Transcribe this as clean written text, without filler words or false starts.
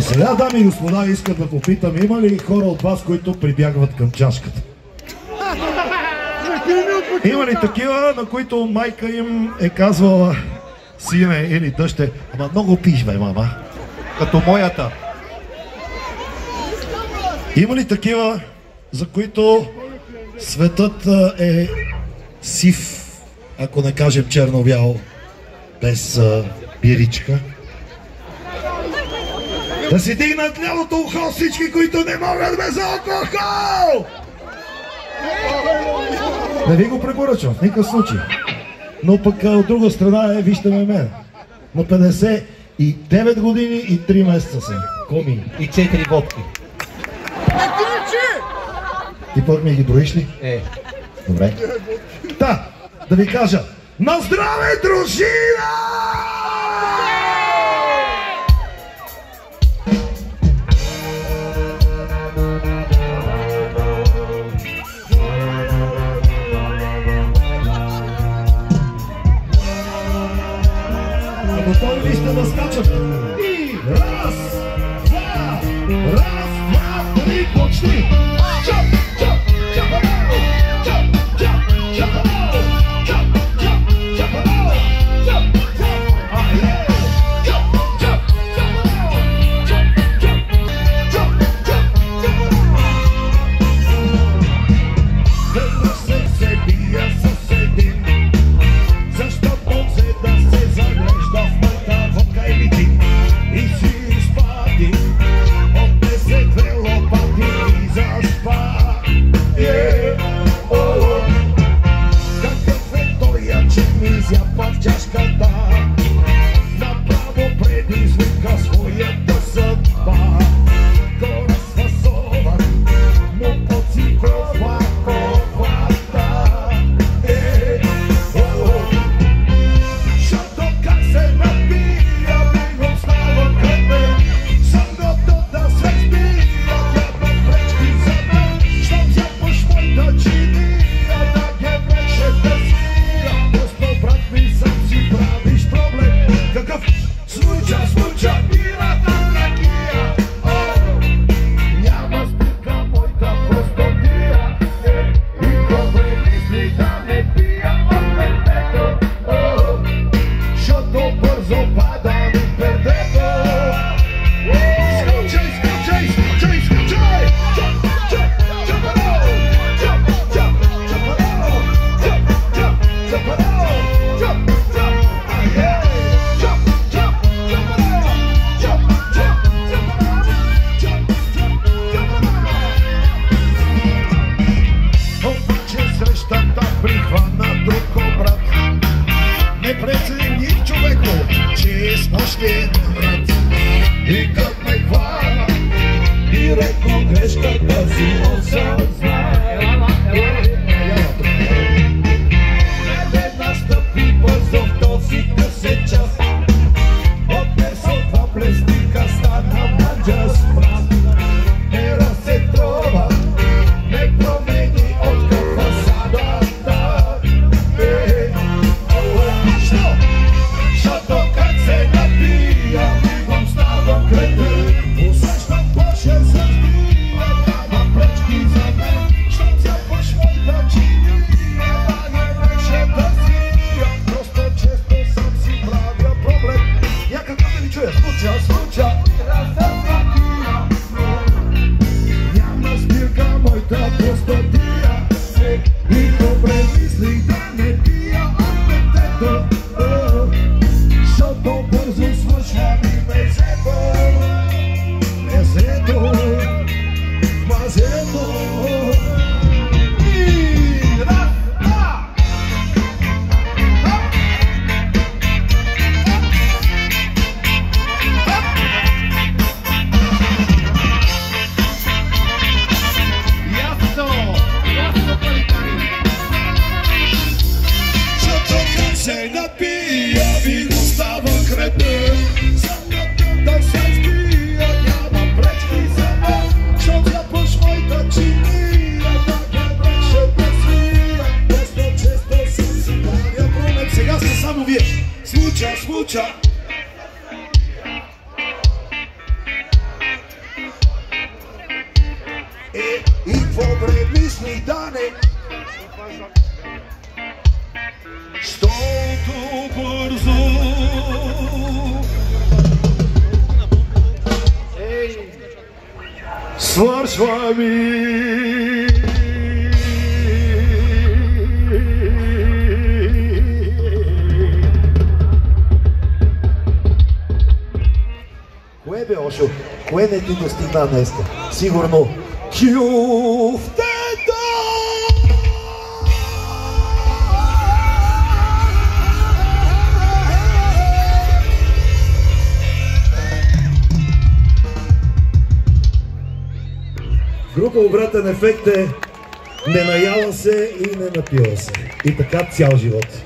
сега, дами и господа, искам да попитам, има ли хора от вас, които прибягват към чашката? Има ли такива, на които майка им е казвала: сине или дъще, ама много пиш, бе, мама, като моята? Има ли такива, за които светът е сив, ако не кажем черно-бял, без биричка? Да си дигнат лявото ухо всички, които не могат без алкохол! Не ви го препоръчвам в никакъв случай. Но пък от друга страна вижте ме мен. На 59 години и 3 месеца съм. Коми. И 4 водки. Ти пък ми ги броиш ли? Добре. Да ви кажа. На здраве, дружина! Готови ли сте да скачат? И раз, два, три, почти! Чап, чап, чапаро! Чап, чап, чапаро! Чап, чап, чапаро! Чап, чап, айе! Чап, чап, чапаро! Чап, чап, чап, чапаро! Веднъж се бия с един, защото взе да се заглежда в моята водка или джин и си изпади от 10 лопати и заспа. Какъв е той, че ми зяпа в чашката, направо предизвика своята съдба. Гора с фасован му подсигурва ковата. Защото как се напия, бегом става кръпе, съм готов да се спия, няма пречки за мен, щом зяпаш моята чиния, да ге вече да свия. Просто, брат ми, сам си правиш проблем. Какъв случай, бирата ракия, няма спирка моята простотия, и добре мисли да не пия от петето, защото бързо пада ми пердето. Скачай, скачай, скачай, скачай! Чап, чап, чапаро! Чап, чап, чапаро! Чап, чап, чапаро! Чап, чап, айе! Чап, чап, чапаро! Чап, чап, чапаро! Чап, чап, чапаро! Обаче срещата прихвана друг обрат. Не прецених, човеко, че е смощен брат. И като ме хвана, директно грешката си осъзнае. Не настъпи бързо в този късен час, от два плесника стана манджа с брат. Не разсетрова, не промени от към фасадата. Защото как се напия, бигом става кръпе, усещам Боже създия, няма пречки за мен, щом зяпаш моята чиния, да не вече да свия. Просто често съм си правя проблем. Някак да ви чуя, случа, няма спирка моята простотия, и добре мисли да не пия от петето, защото бързо свършва ми мезето, мазето. И раз, два! Ясно, парикари! Защото как се напия, ви го става крепе, съм готов да се спия, няма пречки за мен, щом зяпаш моята чиния, да ге вече да свия. Често съм си правя проблем. Сега сте само вие. Случа. завършва ми. Кое бе, Ошо? Кое не ти достигна днеска? Сигурно кюфтета! Група Обратен ефект е не наяла се и не напила се. И така цял живот.